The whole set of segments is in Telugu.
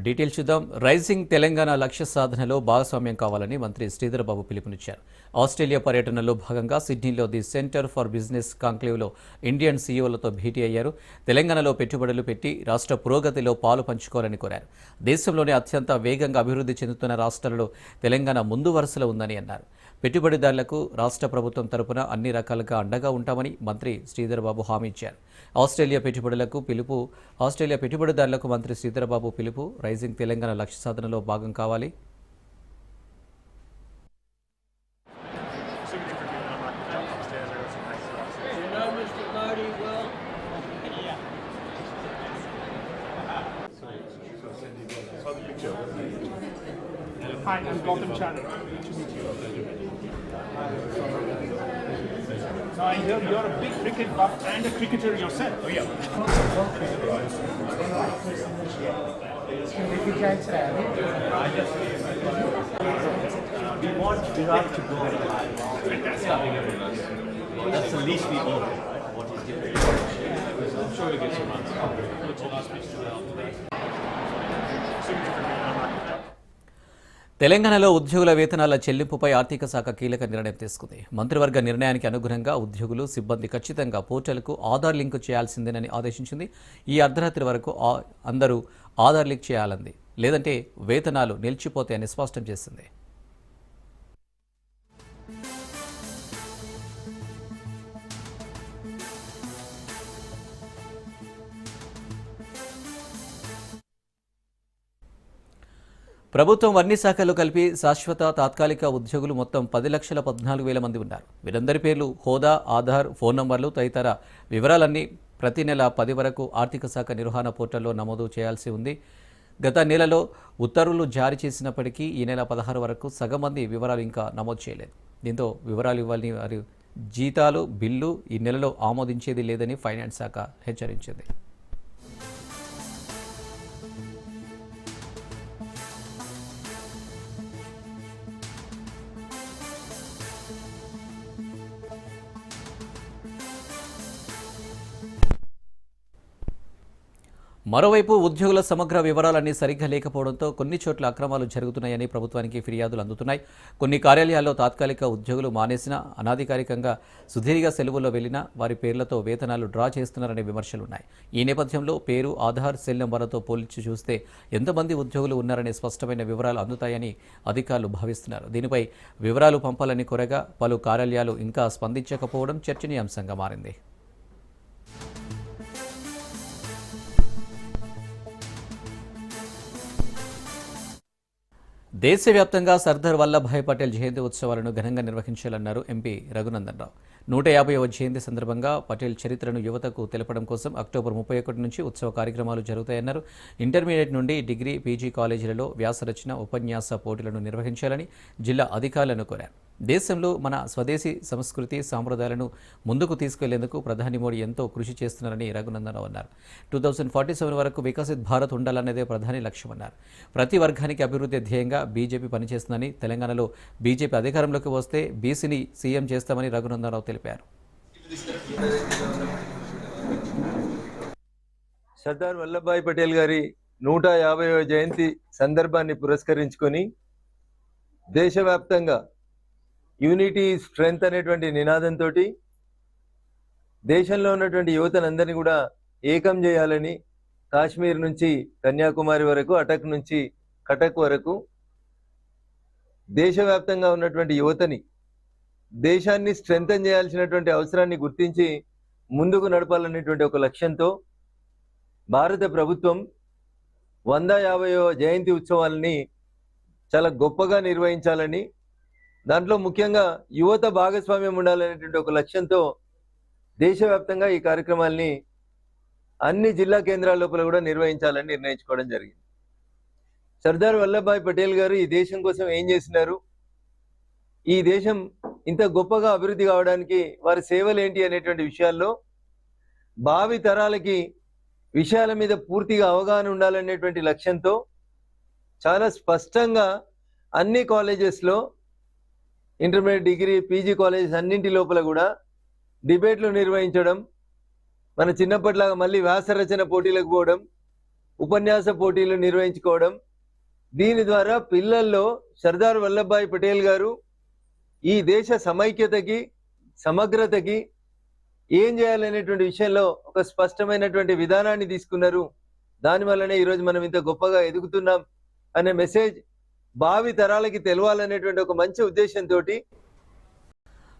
డీటెయిల్స్ చూద్దాం. రైజింగ్ తెలంగాణ లక్ష్య సాధనలో భాగస్వామ్యం కావాలని మంత్రి శ్రీధర్ బాబు పిలుపునిచ్చారు. ఆస్ట్రేలియా పర్యటనలో భాగంగా సిడ్నీలో ది సెంటర్ ఫర్ బిజినెస్ కాంక్లేవ్లో ఇండియన్ సీఈఓలతో భేటీ అయ్యారు. తెలంగాణలో పెట్టుబడులు పెట్టి రాష్ట్ర పురోగతిలో పాలు పంచుకోవాలని కోరారు. దేశంలోనే అత్యంత వేగంగా అభివృద్ధి చెందుతున్న రాష్ట్రాలలో తెలంగాణ ముందు వరుసలో ఉందని అన్నారు. పెట్టుబడిదారులకు రాష్ట్ర ప్రభుత్వం తరపున అన్ని రకాలుగా అండగా ఉంటామని మంత్రి శ్రీధర్ బాబు హామీ ఇచ్చారు. ఆస్ట్రేలియా పెట్టుబడిదారులకు మంత్రి శ్రీధర్ బాబు పిలుపు రైజింగ్ తెలంగాణ లక్ష్య సాధనలో భాగం కావాలి. Hi, I'm Gautam Chani. Good to meet you. So I hear you're a big cricket buff and a cricketer yourself. Oh yeah. We want Virat to go. That's the least we owe. What he's giving. I'm sure he'll get some answers. తెలంగాణలో ఉద్యోగుల వేతనాల చెల్లింపుపై ఆర్థిక శాఖ కీలక నిర్ణయం తీసుకుంది. మంత్రివర్గ నిర్ణయానికి అనుగుణంగా ఉద్యోగులు, సిబ్బంది ఖచ్చితంగా పోర్టల్కు ఆధార్ లింక్ చేయాల్సిందేనని ఆదేశించింది. ఈ అర్ధరాత్రి వరకు అందరూ ఆధార్ లింక్ చేయాలంది, లేదంటే వేతనాలు నిలిచిపోతాయని స్పష్టం చేసింది. ప్రభుత్వం అన్ని శాఖలు కలిపి శాశ్వత తాత్కాలిక ఉద్యోగులు మొత్తం 10,14,000 మంది ఉన్నారు. వీరందరి పేర్లు, హోదా, ఆధార్, ఫోన్ నంబర్లు తదితర వివరాలన్నీ ప్రతి నెల 10 వరకు ఆర్థిక శాఖ నిర్వహణ పోర్టల్లో నమోదు చేయాల్సి ఉంది. గత నెలలో ఉత్తర్వులు జారీ చేసినప్పటికీ ఈ నెల 16 వరకు సగం మంది వివరాలు ఇంకా నమోదు చేయలేదు. దీంతో వివరాలు ఇవ్వాలని వారి జీతాలు, బిల్లు ఈ నెలలో ఆమోదించేది లేదని ఫైనాన్స్ శాఖ హెచ్చరించింది. మరోవైపు ఉద్యోగుల సమగ్ర వివరాలన్నీ సరిగ్గా లేకపోవడంతో కొన్ని చోట్ల అక్రమాలు జరుగుతున్నాయని ప్రభుత్వానికి ఫిర్యాదులు అందుతున్నాయి. కొన్ని కార్యాలయాల్లో తాత్కాలిక ఉద్యోగులు మానేసినా, అనాధికారికంగా సుదీర్ఘ సెలవుల్లో వెళ్లినా వారి పేర్లతో వేతనాలు డ్రా చేస్తున్నారనే విమర్శలున్నాయి. ఈ నేపథ్యంలో పేరు, ఆధార్, సెల్ నెంబర్లతో పోల్చి చూస్తే ఎంతమంది ఉద్యోగులు ఉన్నారనే స్పష్టమైన వివరాలు అందుతాయని అధికారులు భావిస్తున్నారు. దీనిపై వివరాలు పంపాలని కోరగా పలు కార్యాలయాలు ఇంకా స్పందించకపోవడం చర్చనీయాంశంగా మారింది. దేశవ్యాప్తంగా సర్దార్ వల్లభాయ్ పటేల్ జయంతి ఉత్సవాలను ఘనంగా నిర్వహించాలన్నారు ఎంపీ రఘునందన్ రావు. 150వ జయంతి సందర్భంగా పటేల్ చరిత్రను యువతకు తెలపడం కోసం అక్టోబర్ 31 నుంచి ఉత్సవ కార్యక్రమాలు జరుగుతాయన్నారు. ఇంటర్మీడియట్ నుండి డిగ్రీ, పీజీ కాలేజీలలో వ్యాసరచన, ఉపన్యాస పోటీలను నిర్వహించాలని జిల్లా అధికారులను కోరారు. దేశంలో మన స్వదేశీ సంస్కృతి, సాంప్రదాయాలను ముందుకు తీసుకెళ్లేందుకు ప్రధాని మోడీ ఎంతో కృషి చేస్తున్నారని రఘునందన్ రావు అన్నారు. 2047 వరకు వికసిత్ భారత్ ఉండాలన్నదే ప్రధాని లక్ష్యమన్నారు. ప్రతి వర్గానికి అభివృద్ధి ధ్యేయంగా బీజేపీ పనిచేస్తుందని, తెలంగాణలో బీజేపీ అధికారంలోకి వస్తే బీసీని సీఎం చేస్తామని రఘునందన్ రావు తెలిపారు. సర్దార్ వల్లభాయ్ పటేల్ గారి 150వ జయంతి సందర్భాన్ని పురస్కరించుకొని దేశవ్యాప్తంగా యూనిటీ స్ట్రెంగ్త్ అనేటువంటి నినాదంతో దేశంలో ఉన్నటువంటి యువతనందరినీ కూడా ఏకం చేయాలని, కాశ్మీర్ నుంచి కన్యాకుమారి వరకు, అటక్ నుంచి కటక్ వరకు దేశవ్యాప్తంగా ఉన్నటువంటి యువతని, దేశాన్ని స్ట్రెంగ్తన్ చేయాల్సినటువంటి అవసరాన్ని గుర్తించి ముందుకు నడపాలనేటువంటి ఒక లక్ష్యంతో భారత ప్రభుత్వం 150వ జయంతి ఉత్సవాలని చాలా గొప్పగా నిర్వహించాలని, దాంట్లో ముఖ్యంగా యువత భాగస్వామ్యం ఉండాలనేటువంటి ఒక లక్ష్యంతో దేశవ్యాప్తంగా ఈ కార్యక్రమాల్ని అన్ని జిల్లా కేంద్రాల లోపల కూడా నిర్వహించాలని నిర్ణయించుకోవడం జరిగింది. సర్దార్ వల్లభాయ్ పటేల్ గారు ఈ దేశం కోసం ఏం చేసినారు, ఈ దేశం ఇంత గొప్పగా అభివృద్ధి కావడానికి వారి సేవలు ఏంటి అనేటువంటి విషయాల్లో భావి తరాలకి విషయాల మీద పూర్తిగా అవగాహన ఉండాలనేటువంటి లక్ష్యంతో చాలా స్పష్టంగా అన్ని కాలేజెస్లో, ఇంటర్మీడియట్, డిగ్రీ, పీజీ కాలేజెస్ అన్నింటి లోపల కూడా డిబేట్లు నిర్వహించడం, మన చిన్నప్పటిలాగా మళ్ళీ వ్యాస రచన పోటీలకు పోవడం, ఉపన్యాస పోటీలు నిర్వహించుకోవడం, దీని ద్వారా పిల్లల్లో సర్దార్ వల్లభాయ్ పటేల్ గారు ఈ దేశ సమైక్యతకి, సమగ్రతకి ఏం చేయాలనేటువంటి విషయంలో ఒక స్పష్టమైనటువంటి విధానాన్ని తీసుకున్నారు. దానివల్లనే ఈరోజు మనం ఇంత గొప్పగా ఎదుగుతున్నాం అనే మెసేజ్ భావి తరాలకి తెలవాలనేటువంటి ఒక మంచి ఉద్దేశంతో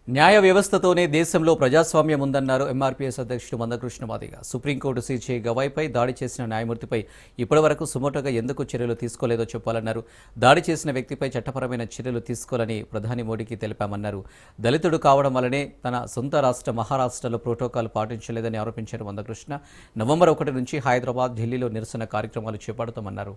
న్యాయ వ్యవస్థతోనే దేశంలో ప్రజాస్వామ్యం ఉందన్నారు ఎంఆర్పీఎస్ అధ్యక్షుడు మందకృష్ణ మాదిగ. సుప్రీంకోర్టు సీజే గవాయ్పై దాడి చేసిన న్యాయమూర్తిపై ఇప్పటివరకు సుమోటోగా ఎందుకు చర్యలు తీసుకోలేదో చెప్పాలన్నారు. దాడి చేసిన వ్యక్తిపై చట్టపరమైన చర్యలు తీసుకోవాలని ప్రధాని మోడీకి తెలిపామన్నారు. దళితుడు కావడం వల్లనే తన సొంత రాష్ట్ర మహారాష్ట్రలో ప్రోటోకాల్ పాటించలేదని ఆరోపించారు మందకృష్ణ. నవంబర్ 1 నుంచి హైదరాబాద్, ఢిల్లీలో నిరసన కార్యక్రమాలు చేపడతామన్నారు.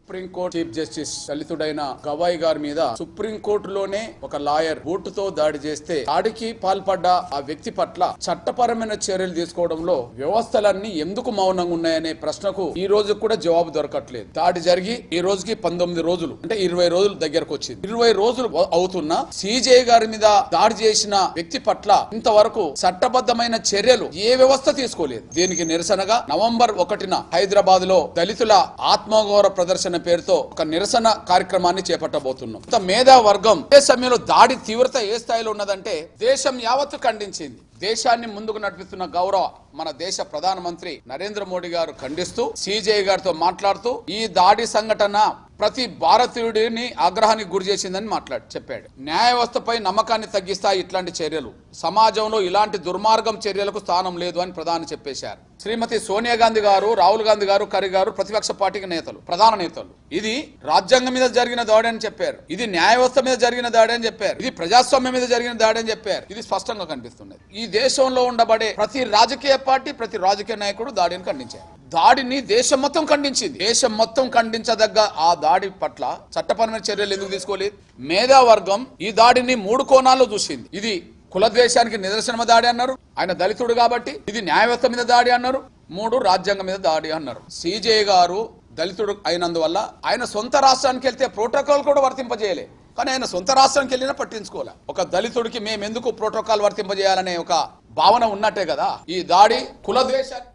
సుప్రీంకోర్టు చీఫ్ జస్టిస్ దళితుడైన గవాయ్ గారి మీద సుప్రీంకోర్టులోనే ఒక లాయర్ బూటుతో దాడి చేస్తే దాడికి పాల్పడ్డ ఆ వ్యక్తి పట్ల చట్టపరమైన చర్యలు తీసుకోవడంలో వ్యవస్థలన్నీ ఎందుకు మౌనంగా ఉన్నాయనే ప్రశ్నకు ఈ రోజు కూడా జవాబు దొరకట్లేదు. దాడి జరిగి ఈ రోజుకి 19 రోజులు, అంటే 20 రోజులు దగ్గరకు వచ్చింది. 20 రోజులు అవుతున్నా సీజే గారి మీద దాడి చేసిన వ్యక్తి పట్ల ఇంతవరకు చట్టబద్ధమైన చర్యలు ఏ వ్యవస్థ తీసుకోలేదు. దీనికి నిరసనగా నవంబర్ 1న హైదరాబాద్ లో దళితుల ఆత్మగౌరవ ప్రదర్శన పేరుతో ఒక నిరసన కార్యక్రమాన్ని చేపట్టబోతున్నాం. మేధా వర్గం ఏ సమయంలో దాడి తీవ్రత ఏ స్థాయిలో ఉన్నదంటే దేశం యావత్తు ఖండించింది. దేశాన్ని ముందుకు నడిపిస్తున్న గౌరవ మన దేశ ప్రధానమంత్రి నరేంద్ర మోడీ గారు ఖండిస్తూ సీజే గారితో మాట్లాడుతూ ఈ దాడి సంఘటన ప్రతి భారతీయుడిని ఆగ్రహానికి గురి చేసిందని చెప్పాడు. న్యాయ వ్యవస్థపై నమ్మకాన్ని తగ్గిస్తాయి ఇట్లాంటి చర్యలు. సమాజంలో ఇలాంటి దుర్మార్గం చర్యలకు స్థానం లేదు అని ప్రధాని చెప్పేశారు. శ్రీమతి సోనియా గాంధీ గారు, రాహుల్ గాంధీ గారు, ఖర్గే గారు ప్రతిపక్ష పార్టీకి నేతలు, ప్రధాన నేతలు. ఇది రాజ్యాంగం మీద జరిగిన దాడి అని చెప్పారు. ఇది న్యాయ వ్యవస్థ మీద జరిగిన దాడి అని చెప్పారు. ఇది ప్రజాస్వామ్యం మీద జరిగిన దాడి అని చెప్పారు. ఇది స్పష్టంగా కనిపిస్తున్నది. ఈ దేశంలో ఉండబడే ప్రతి రాజకీయ పార్టీ, ప్రతి రాజకీయ నాయకుడు దాడిని ఖండించారు. దాడిని దేశం మొత్తం ఖండించింది. దేశం మొత్తం ఖండించదగ్గ ఆ దాడి పట్ల చట్టపరమైన చర్యలు ఎందుకు తీసుకోలేదు? మేధావర్గం ఈ దాడిని 3 కోణాల్లో చూసింది. ఇది కులద్వేషానికి నిదర్శనమ దాడి అన్నారు, ఆయన దళితుడు కాబట్టి. ఇది న్యాయ వ్యవస్థ మీద దాడి అన్నారు, 3 రాజ్యాంగం మీద దాడి అన్నారు. సీజే గారు దళితుడు అయినందువల్ల ఆయన సొంత రాష్ట్రానికి వెళ్తే ప్రోటోకాల్ కూడా వర్తింపజేయలే. కానీ ఆయన సొంత రాష్ట్రానికి వెళ్ళినా పట్టించుకోలే. ఒక దళితుడికి మేము ఎందుకు ప్రోటోకాల్ వర్తింపజేయాలనే ఒక భావన ఉన్నట్టే కదా ఈ దాడి. కులద్వేషాన్ని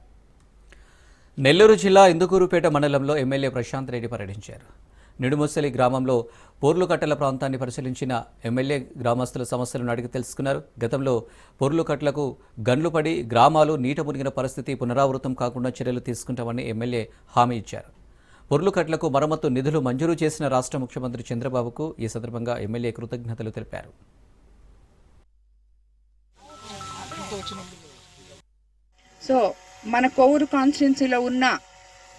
నెల్లూరు జిల్లా ఇందుకూరుపేట మండలంలో ఎమ్మెల్యే ప్రశాంత్ రెడ్డి పర్యటించారు. నిడుముసలి గ్రామంలో పోర్లుకట్టల ప్రాంతాన్ని పరిశీలించిన ఎమ్మెల్యే గ్రామస్తుల సమస్యలను అడిగి తెలుసుకున్నారు. గతంలో పోర్లుకట్టలకు గండ్లు పడి గ్రామాలు నీట మునిగిన పరిస్థితి పునరావృతం కాకుండా చర్యలు తీసుకుంటామని ఎమ్మెల్యే హామీ ఇచ్చారు. పొర్లుకట్లకు మరమ్మతు నిధులు మంజూరు చేసిన రాష్ట్ర ముఖ్యమంత్రి చంద్రబాబుకు ఈ సందర్భంగా ఎమ్మెల్యే కృతజ్ఞతలు తెలిపారు. సో మన కోవూరు కాన్స్టిట్యున్సీలో ఉన్న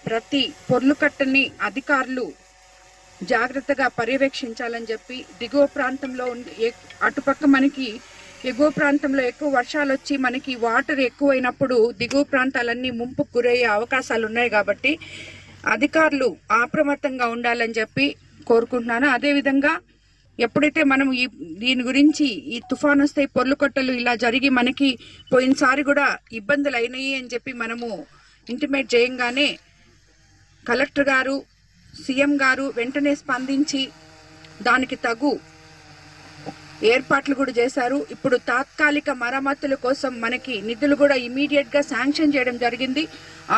ప్రతి పొర్లుకట్టని అధికారులు జాగ్రత్తగా పర్యవేక్షించాలని చెప్పి, దిగువ ప్రాంతంలో అటుపక్క మనకి ఎగువ ప్రాంతంలో ఎక్కువ వర్షాలు వచ్చి మనకి వాటర్ ఎక్కువైనప్పుడు దిగువ ప్రాంతాలన్నీ ముంపుకు గురయ్యే అవకాశాలు ఉన్నాయి కాబట్టి అధికారులు అప్రమత్తంగా ఉండాలని చెప్పి కోరుకుంటున్నాను. అదేవిధంగా ఎప్పుడైతే మనం దీని గురించి ఈ తుఫాన్ వస్తే పొర్లుకట్టలు ఇలా జరిగి మనకి పోయినసారి కూడా ఇబ్బందులు అయినాయి అని చెప్పి మనము ఇంటిమేట్ చేయంగానే కలెక్టర్ గారు, సీఎం గారు వెంటనే స్పందించి దానికి తగు ఏర్పాట్లు కూడా చేశారు. ఇప్పుడు తాత్కాలిక మరమ్మతుల కోసం మనకి నిధులు కూడా ఇమీడియట్గా శాంక్షన్ చేయడం జరిగింది.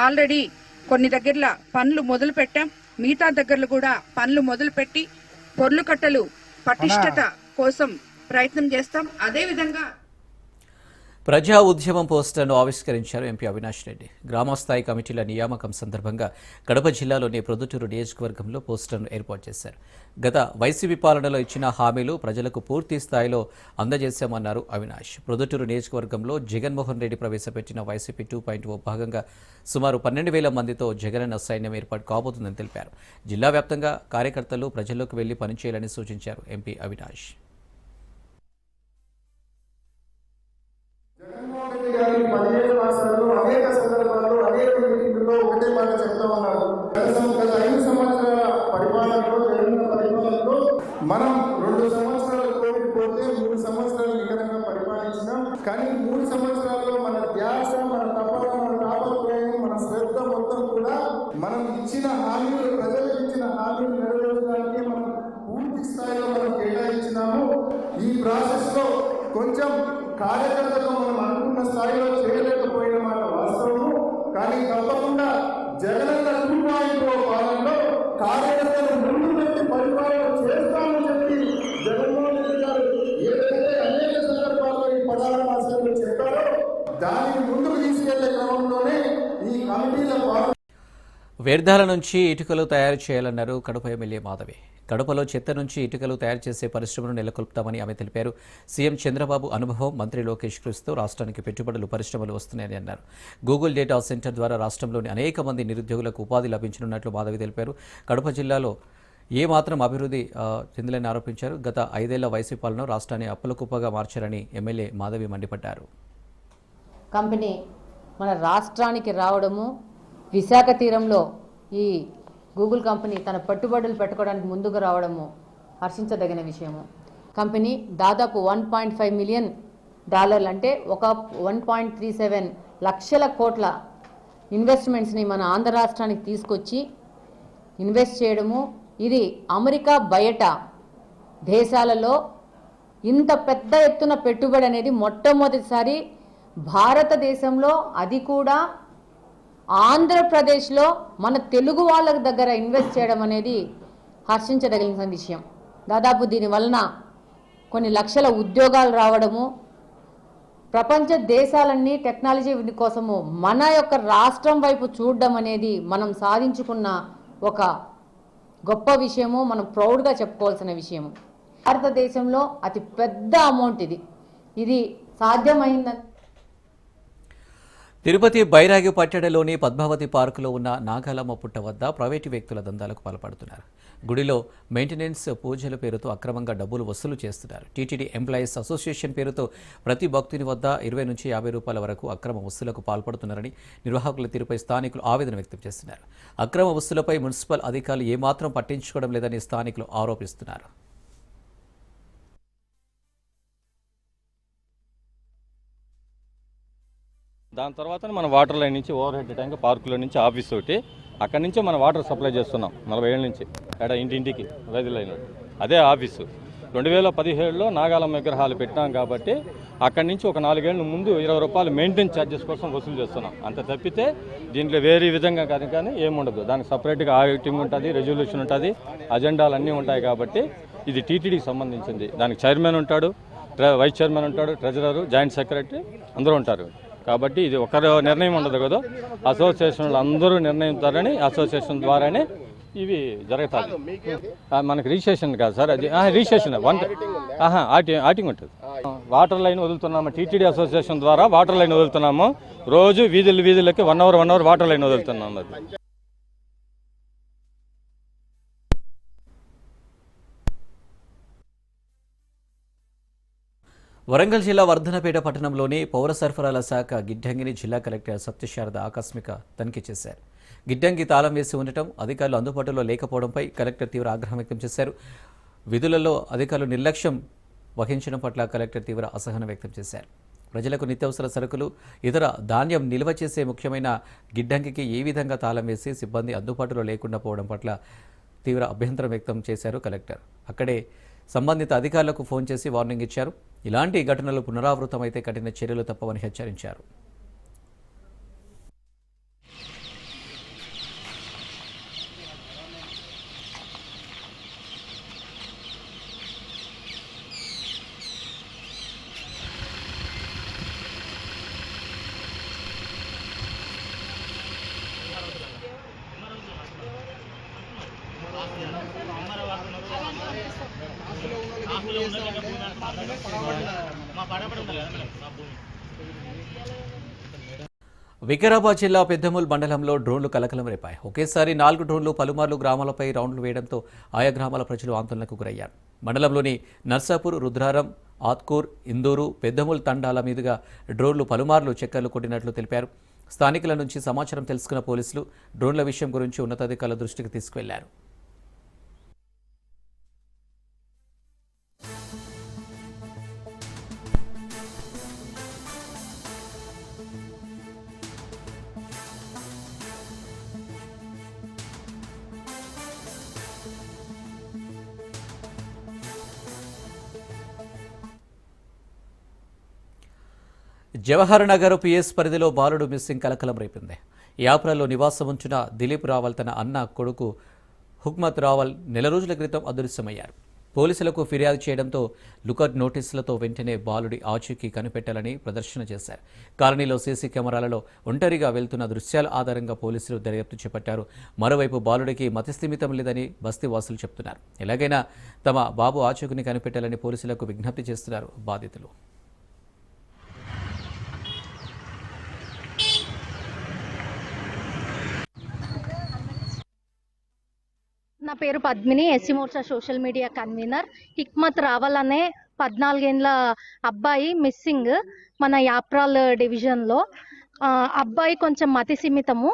ఆల్రెడీ కొన్ని దగ్గరలో పనులు మొదలు పెట్టాం, మిగతా దగ్గరలో కూడా పనులు మొదలుపెట్టి పొర్లుకట్టలు పటిష్టత కోసం ప్రయత్నం చేస్తాం. అదేవిధంగా ప్రజా ఉద్యమం పోస్టర్ను ఆవిష్కరించారు ఎంపీ అవినాష్ రెడ్డి. గ్రామస్థాయి కమిటీల నియామకం సందర్భంగా కడప జిల్లాలోని ప్రొద్దుటూరు నియోజకవర్గంలో పోస్టర్ను ఏర్పాటు చేశారు. గత వైసీపీ పాలనలో ఇచ్చిన హామీలు ప్రజలకు పూర్తి స్థాయిలో అందజేశామన్నారు అవినాష్. ప్రొద్దుటూరు నియోజకవర్గంలో జగన్మోహన్ రెడ్డి ప్రవేశపెట్టిన వైసీపీ 2.0 భాగంగా సుమారు 12,000 మందితో జగనన్న సైన్యం ఏర్పాటు కాబోతుందని తెలిపారు. జిల్లా వ్యాప్తంగా కార్యకర్తలు ప్రజల్లోకి వెళ్లి పనిచేయాలని సూచించారు ఎంపీ అవినాష్. అనేక సందర్భాల్లో అనేక మీటింగుల్లో ఒకటే మాట చెప్తా ఉన్నారు. గత 5 సంవత్సరాల పరిపాలనలో, జరిగిన పరిపాలనలో మనం 2 సంవత్సరాలు కోవిడ్ పోతే 3 సంవత్సరాలు నికరంగా పరిపాలించినాం. కానీ 3 సంవత్సరాల్లో మన ధ్యాస, మన తపన, మన తాపత్రయం, మన శ్రద్ధ మొత్తం కూడా మనం ఇచ్చిన హామీలు, ప్రజలకు ఇచ్చిన హామీలు నెరవేర్చడానికి మనం పూర్తి స్థాయిలో మనం కేటాయించినాము. ఈ ప్రాసెస్ లో కొంచెం కార్యకర్తలు మనం అనుకున్న స్థాయిలో ముందుకు తీసుకెళ్లే క్రమంలోనే ఈ కమిటీల ఫార్మ్ వ్యర్థాల నుంచి ఇటుకలు తయారు చేయాలన్నారు కడప ఎమ్మెల్యే మాధవి. కడపలో చెత్త నుంచి ఇటుకలు తయారు చేసే పరిశ్రమను నెలకొల్పుతామని ఆమె తెలిపారు. సీఎం చంద్రబాబు అనుభవం, మంత్రి లోకేష్ కృషితో రాష్ట్రానికి పెట్టుబడులు, పరిశ్రమలు వస్తున్నాయని అన్నారు. గూగుల్ డేటా సెంటర్ ద్వారా రాష్ట్రంలోని అనేక మంది నిరుద్యోగులకు ఉపాధి లభించనున్నట్లు మాధవి తెలిపారు. కడప జిల్లాలో ఏ మాత్రం అభివృద్ధి చెందలేని ఆరోపించారు. గత 5 ఏళ్ల వైసీపీ పాలన రాష్ట్రాన్ని అప్పులకుప్పగా మార్చారని ఎమ్మెల్యే మాధవి మండిపడ్డారు. కంపెనీ మన రాష్ట్రానికి రావడము, విశాఖ తీరంలో ఈ గూగుల్ కంపెనీ తన పెట్టుబడులు పెట్టుకోవడానికి ముందుకు రావడము హర్షించదగిన విషయము. కంపెనీ దాదాపు $1.5 మిలియన్ అంటే ఒక 1.37 లక్షల కోట్ల ఇన్వెస్ట్మెంట్స్ని మన ఆంధ్ర రాష్ట్రానికి తీసుకొచ్చి ఇన్వెస్ట్ చేయడము, ఇది అమెరికా బయట దేశాలలో ఇంత పెద్ద ఎత్తున పెట్టుబడి అనేది మొట్టమొదటిసారి భారతదేశంలో, అది కూడా ఆంధ్రప్రదేశ్లో మన తెలుగు వాళ్ళ దగ్గర ఇన్వెస్ట్ చేయడం అనేది హర్షించదగిన విషయం. దాదాపు దీని వలన కొన్ని లక్షల ఉద్యోగాలు రావడము, ప్రపంచ దేశాలన్నీ టెక్నాలజీ కోసము మన యొక్క రాష్ట్రం వైపు చూడడం అనేది మనం సాధించుకున్న ఒక గొప్ప విషయము, మనం ప్రౌడ్గా చెప్పుకోవాల్సిన విషయము. భారతదేశంలో అతి పెద్ద అమౌంట్ ఇది సాధ్యమైందని. తిరుపతి బైరాగి పట్టణంలోని పద్మావతి పార్కులో ఉన్న నాగాలమ్మ పుట్ట వద్ద ప్రైవేటు వ్యక్తుల దందాలకు పాల్పడుతున్నారు. గుడిలో మెయింటెనెన్స్, పూజల పేరుతో అక్రమంగా డబ్బులు వసూలు చేస్తున్నారు. టీటీడీ ఎంప్లాయీస్ అసోసియేషన్ పేరుతో ప్రతి భక్తుని వద్ద 20 నుంచి 50 రూపాయల వరకు అక్రమ వసూలకు పాల్పడుతున్నారని నిర్వాహకుల తీరుపై స్థానికులు ఆవేదన వ్యక్తం చేస్తున్నారు. అక్రమ వసూలపై మున్సిపల్ అధికారులు ఏమాత్రం పట్టించుకోవడం లేదని స్థానికులు ఆరోపిస్తున్నారు. దాని తర్వాత మన వాటర్ లైన్ నుంచి ఓవర్ హెడ్ ట్యాంక్ పార్కులో నుంచి ఆఫీస్ ఒకటి, అక్కడి నుంచి మనం వాటర్ సప్లై చేస్తున్నాం 40 ఏళ్ళ నుంచి ఇక్కడ ఇంటింటికి రైతు లైన్. అదే ఆఫీసు 2017లో నాగాలమ్మ విగ్రహాలు పెట్టాం కాబట్టి అక్కడి నుంచి ఒక 4 ఏళ్ళ ముందు 20 రూపాయలు మెయింటెనెన్స్ ఛార్జెస్ కోసం వసూలు చేస్తున్నాం. అంత తప్పితే దీంట్లో వేరే విధంగా కానీ ఏముండదు. దానికి సపరేట్గా ఆడిటింగ్ ఉంటుంది, రెజల్యూషన్ ఉంటుంది, అజెండాలు అన్నీ ఉంటాయి. కాబట్టి ఇది టీటీడీకి సంబంధించింది. దానికి చైర్మన్ ఉంటాడు, వైస్ చైర్మన్ ఉంటాడు, ట్రెజరరు, జాయింట్ సెక్రటరీ అందరూ ఉంటారు. కాబట్టి ఇది ఒకరు నిర్ణయం ఉండదు కదా, అసోసియేషన్లు అందరూ నిర్ణయిస్తారని అసోసియేషన్ ద్వారానే ఇవి జరుగుతాయి. మనకి రిజిస్ట్రేషన్ కాదు సార్, అది రిజిస్ట్రేషన్ ఆటింగ్ ఉంటుంది. వాటర్ లైన్ వదులుతున్నాము, టీటీడీ అసోసియేషన్ ద్వారా వాటర్ లైన్ వదులుతున్నాము. రోజు వీధులకి 1 అవర్ వాటర్ లైన్ వదులుతున్నాము. అది వరంగల్ జిల్లా వర్ధనపేట పట్టణంలోని పౌర సరఫరాల శాఖ గిడ్డంగిని జిల్లా కలెక్టర్ సత్యశారద ఆకస్మిక తనిఖీ చేశారు. గిడ్డంగి తాళం వేసి ఉండటం, అధికారులు అందుబాటులో లేకపోవడంపై కలెక్టర్ తీవ్ర ఆగ్రహం వ్యక్తం చేశారు. విధులలో అధికారులు నిర్లక్ష్యం వహించడం పట్ల కలెక్టర్ తీవ్ర అసహనం వ్యక్తం చేశారు. ప్రజలకు నిత్యావసర సరుకులు, ఇతర ధాన్యం నిల్వ చేసే ముఖ్యమైన గిడ్డంగికి ఏ విధంగా తాళం వేసి సిబ్బంది అందుబాటులో లేకుండా పోవడం పట్ల తీవ్ర అభ్యంతరం వ్యక్తం చేశారు కలెక్టర్. అక్కడే సంబంధిత అధికారులకు ఫోన్ చేసి వార్నింగ్ ఇచ్చారు. ఇలాంటి ఘటనలు పునరావృతమైతే కఠిన చర్యలు తప్పవని హెచ్చరించారు. వికారాబాద్ జిల్లా పెద్దమూల్ మండలంలో డ్రోన్లు కలకలం రేపాయి. ఒకేసారి 4 డ్రోన్లు పలుమార్లు గ్రామాలపై రౌండ్లు వేయడంతో ఆయా గ్రామాల ప్రజలు ఆందోళనకు గురయ్యారు. మండలంలోని నర్సాపూర్, రుద్రారం, ఆత్కూర్, ఇందూరు, పెద్దమూల్ తండాల మీదుగా డ్రోన్లు పలుమార్లు చక్కర్లు కొట్టినట్లు తెలిపారు. స్థానికుల నుంచి సమాచారం తెలుసుకున్న పోలీసులు డ్రోన్ల విషయం గురించి ఉన్నతాధికారుల దృష్టికి తీసుకువెళ్లారు. జవహర్ నగర్ పిఎస్ పరిధిలో బాలుడు మిస్సింగ్ కలకలం రేపింది. యాప్రాలో నివాసం ఉంచిన దిలీప్ రావల్ తన అన్న కొడుకు హుక్మత్ రావల్ నెల రోజుల క్రితం అదృశ్యమయ్యారు. పోలీసులకు ఫిర్యాదు చేయడంతో లుకౌట్ నోటీసులతో వెంటనే బాలుడి ఆచూకీ కనిపెట్టాలని ప్రదర్శన చేశారు. కాలనీలో సీసీ కెమెరాలలో ఒంటరిగా వెళ్తున్న దృశ్యాల ఆధారంగా పోలీసులు దర్యాప్తు చేపట్టారు. మరోవైపు బాలుడికి మతిస్థిమితం లేదని బస్తీవాసులు చెబుతున్నారు. ఎలాగైనా తమ బాబు ఆచూకీని కనిపెట్టాలని పోలీసులకు విజ్ఞప్తి చేస్తున్నారు బాధితులు. నా పేరు Padmini, SC Morcha social media convener. Hikmat Rawal అనే 14 ఏళ్ళ అబ్బాయి మిస్సింగ్ మన యాప్రాల్ డివిజన్లో. అబ్బాయి కొంచెం మతి సిమితము.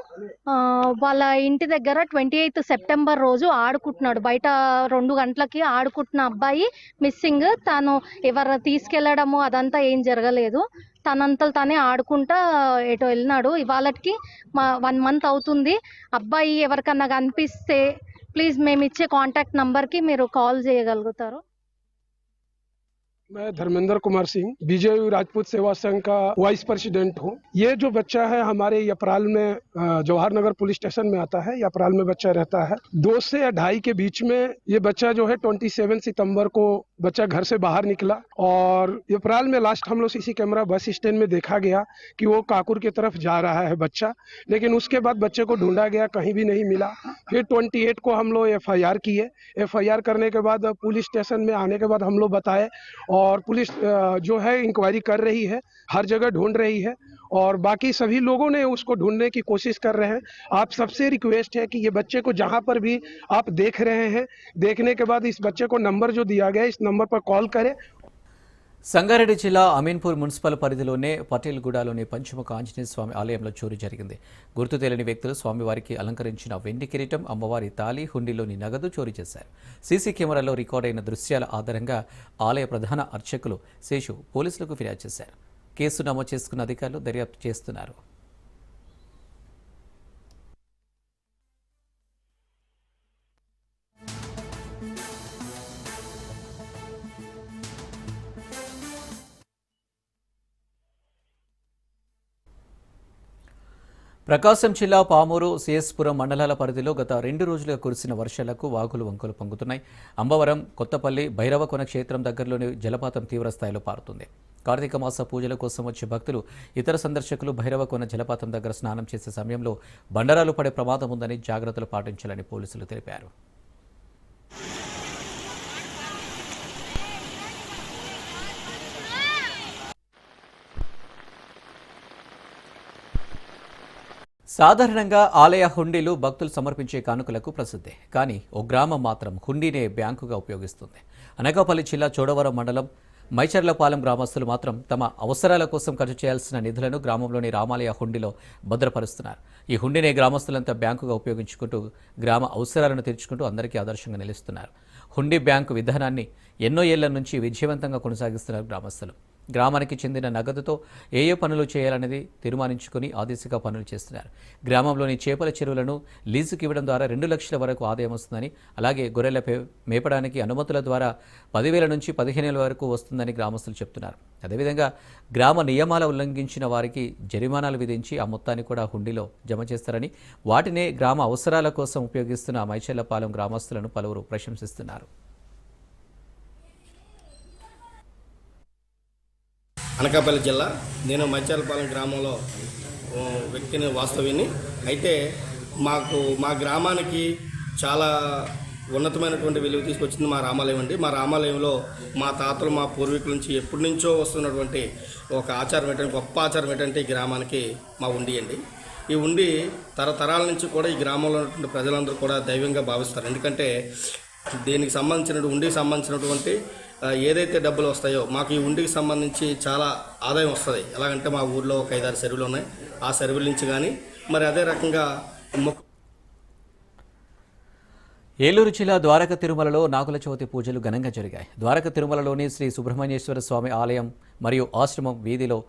వాళ్ళ ఇంటి దగ్గర 28 సెప్టెంబర్ రోజు ఆడుకుంటున్నాడు. బయట 2 గంటలకి ఆడుకుంటున్న అబ్బాయి మిస్సింగ్. తను ఎవరు తీసుకెళ్లడము అదంతా ఏం జరగలేదు. తనంతలు తానే ఆడుకుంటా ఎటో వెళ్ళినాడు. ఇవాళకి 1 మంత్ అవుతుంది. అబ్బాయి ఎవరికన్నా కనిపిస్తే ప్లీజ్ మేము ఇచ్చే కాంటాక్ట్ నంబర్కి మీరు కాల్ చేయగలుగుతారు. मैं धर्मेंद्र कुमार सिंह, बीजेयू राजपूत सेवा संघ का वाइस प्रेसिडेंट हूँ। ये जो बच्चा है हमारे यपराल में जवाहर नगर पुलिस स्टेशन में आता है। यपराल में बच्चा रहता है। 2 से 2.5 के बीच में ये बच्चा जो है 27 सितंबर को बच्चा घर से बाहर निकला और यपराल में लास्ट हम लोग सीसी कैमरा बस स्टैंड में देखा गया कि वो काकुर की तरफ जा रहा है बच्चा। लेकिन उसके बाद बच्चे को ढूंढा गया, कहीं भी नहीं मिला। फिर 28 को हम लोग FIR किए। FIR करने के बाद पुलिस स्टेशन में आने के बाद हम लोग बताए और पुलिस जो है इंक्वायरी कर रही है, हर जगह ढूंढ रही है और बाकी सभी लोगों ने उसको ढूंढने की कोशिश कर रहे हैं। आप सबसे रिक्वेस्ट है कि ये बच्चे को जहां पर भी आप देख रहे हैं, देखने के बाद इस बच्चे को नंबर जो दिया गया है इस नंबर पर कॉल करें। సంగారెడ్డి జిల్లా అమీన్పూర్ మున్సిపల్ పరిధిలోనే పటేల్గూడలోని పంచముఖ ఆంజనేయ స్వామి ఆలయంలో చోరీ జరిగింది. గుర్తు తెలియని వ్యక్తులు స్వామివారికి అలంకరించిన వెండి కిరీటం, అమ్మవారి తాళి, హుండీలోని నగదు చోరీ చేశారు. సీసీ కెమెరాలో రికార్డైన దృశ్యాల ఆధారంగా ఆలయ ప్రధాన అర్చకులు శేషు పోలీసులకు ఫిర్యాదు చేశారు. కేసు నమోదు చేసుకున్న అధికారులు దర్యాప్తు చేస్తున్నారు. ప్రకాశం జిల్లా పామూరు, సిఎస్పురం మండలాల పరిధిలో గత 2 రోజులుగా కురిసిన వర్షాలకు వాగులు వంకలు పొంగుతున్నాయి. అంబవరం, కొత్తపల్లి, భైరవకొన క్షేత్రం దగ్గరలోని జలపాతం తీవ్రస్థాయిలో పారుతుంది. కార్తీక మాస పూజల కోసం వచ్చే భక్తులు, ఇతర సందర్శకులు భైరవకొన జలపాతం దగ్గర స్నానం చేసే సమయంలో బండరాలు పడే ప్రమాదం ఉందని జాగ్రత్తలు పాటించాలని పోలీసులు తెలిపారు. సాధారణంగా ఆలయ హుండీలు భక్తులు సమర్పించే కానుకలకు ప్రసిద్ధి. కానీ ఓ గ్రామం మాత్రం హుండీనే బ్యాంకుగా ఉపయోగిస్తుంది. అనకాపల్లి జిల్లా చోడవరం మండలం మైచర్లపాలెం గ్రామస్తులు మాత్రం తమ అవసరాల కోసం ఖర్చు చేయాల్సిన నిధులను గ్రామంలోని రామాలయ హుండీలో భద్రపరుస్తున్నారు. ఈ హుండీనే గ్రామస్తులంతా బ్యాంకుగా ఉపయోగించుకుంటూ గ్రామ అవసరాలను తీర్చుకుంటూ అందరికీ ఆదర్శంగా నిలుస్తున్నారు. హుండీ బ్యాంకు విధానాన్ని ఎన్నో ఏళ్ల నుంచి విజయవంతంగా కొనసాగిస్తున్నారు గ్రామస్తులు. గ్రామానికి చెందిన నగదుతో ఏ పనులు చేయాలనేది తీర్మానించుకుని ఆ దిశగా పనులు చేస్తున్నారు. గ్రామంలోని చేపల చెరువులను లీజుకి ఇవ్వడం ద్వారా 2 లక్షల వరకు ఆదాయం వస్తుందని, అలాగే గొర్రెల మేపడానికి అనుమతుల ద్వారా 10,000 నుంచి 15,000 వరకు వస్తుందని గ్రామస్తులు చెబుతున్నారు. అదేవిధంగా గ్రామ నియమాల ఉల్లంఘించిన వారికి జరిమానాలు విధించి ఆ మొత్తాన్ని కూడా హుండీలో జమ చేస్తారని, వాటినే గ్రామ అవసరాల కోసం ఉపయోగిస్తున్న మైచెల్లపాలెం గ్రామస్తులను పలువురు ప్రశంసిస్తున్నారు. అనకాపల్లి జిల్లా, నేను మైచర్లపాలెం గ్రామంలో వ్యక్తిని, వాస్తవ్యుని. అయితే మా గ్రామానికి చాలా ఉన్నతమైనటువంటి విలువ తీసుకొచ్చింది మా రామాలయం అండి. మా రామాలయంలో మా తాతలు, మా పూర్వీకుల నుంచి ఎప్పటి నుంచో వస్తున్నటువంటి ఒక ఆచారం ఏంటంటే, గొప్ప ఆచారం ఏంటంటే ఈ గ్రామానికి మా ఉండి అండి. ఈ ఉండి తరతరాల నుంచి కూడా ఈ గ్రామంలో ఉన్నటువంటి ప్రజలందరూ కూడా దైవంగా భావిస్తారు. ఎందుకంటే దీనికి సంబంధించినటువంటి ఉండికి సంబంధించినటువంటి ఏదైతే డబ్బులు వస్తాయో మాకు ఈ ఉండికి సంబంధించి చాలా ఆదాయం వస్తుంది. ఎలాగంటే మా ఊర్లో ఒక 5-6 చెరువులు ఉన్నాయి. ఆ చెరువుల నుంచి కానీ మరి అదే రకంగా ఏలూరు జిల్లా ద్వారక తిరుమలలో నాగుల చవితి పూజలు ఘనంగా జరిగాయి. ద్వారక తిరుమలలోని శ్రీ సుబ్రహ్మణ్యేశ్వర స్వామి ఆలయం మరియు ఆశ్రమం వీధిలో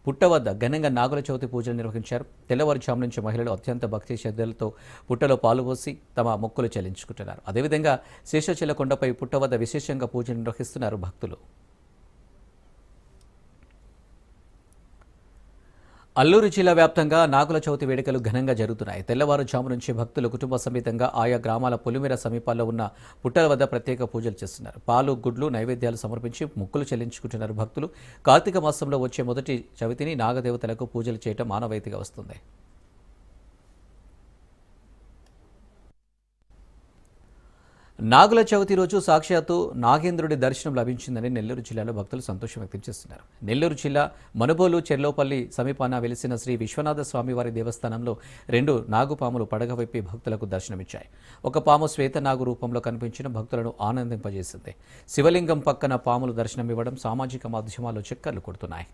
పుట్ట వద్ద ఘనంగా నాగుల చవితి పూజలు నిర్వహించారు. తెల్లవారుజాము నుంచి మహిళలు అత్యంత భక్తి శ్రద్ధలతో పుట్టలో పాలుపోసి తమ మొక్కులు చెల్లించుకుంటున్నారు. అదేవిధంగా శేషాచల కొండపై పుట్ట వద్ద విశేషంగా పూజలు నిర్వహిస్తున్నారు భక్తులు. అల్లూరు జిల్లా వ్యాప్తంగా నాగుల చవితి వేడుకలు ఘనంగా జరుగుతున్నాయి. తెల్లవారుజాము నుంచి భక్తులు కుటుంబ సమేతంగా ఆయా గ్రామాల పొలిమేర సమీపాల్లో ఉన్న పుట్టల వద్ద ప్రత్యేక పూజలు చేస్తున్నారు. పాలు, గుడ్లు, నైవేద్యాలు సమర్పించి మొక్కులు చెల్లించుకుంటున్నారు భక్తులు. కార్తీక మాసంలో వచ్చే మొదటి చవితిని నాగదేవతలకు పూజలు చేయటం ఆనవాయితీగా వస్తుంది. నాగుల చవితి రోజు సాక్షాత్తు నాగేంద్రుడి దర్శనం లభించిందని నెల్లూరు జిల్లాలో భక్తులు సంతోషం వ్యక్తం చేస్తున్నారు. నెల్లూరు జిల్లా మనుబోలు చెర్లోపల్లి సమీపాన వెలిసిన శ్రీ విశ్వనాథ స్వామివారి దేవస్థానంలో 2 నాగుపాములు పడగ వైపి భక్తులకు దర్శనమిచ్చాయి. ఒక పాము శ్వేతనాగు రూపంలో కనిపించిన భక్తులను ఆనందింపజేసింది. శివలింగం పక్కన పాములు దర్శనమివ్వడం సామాజిక మాధ్యమాల్లో చక్కర్లు కొడుతున్నాయి.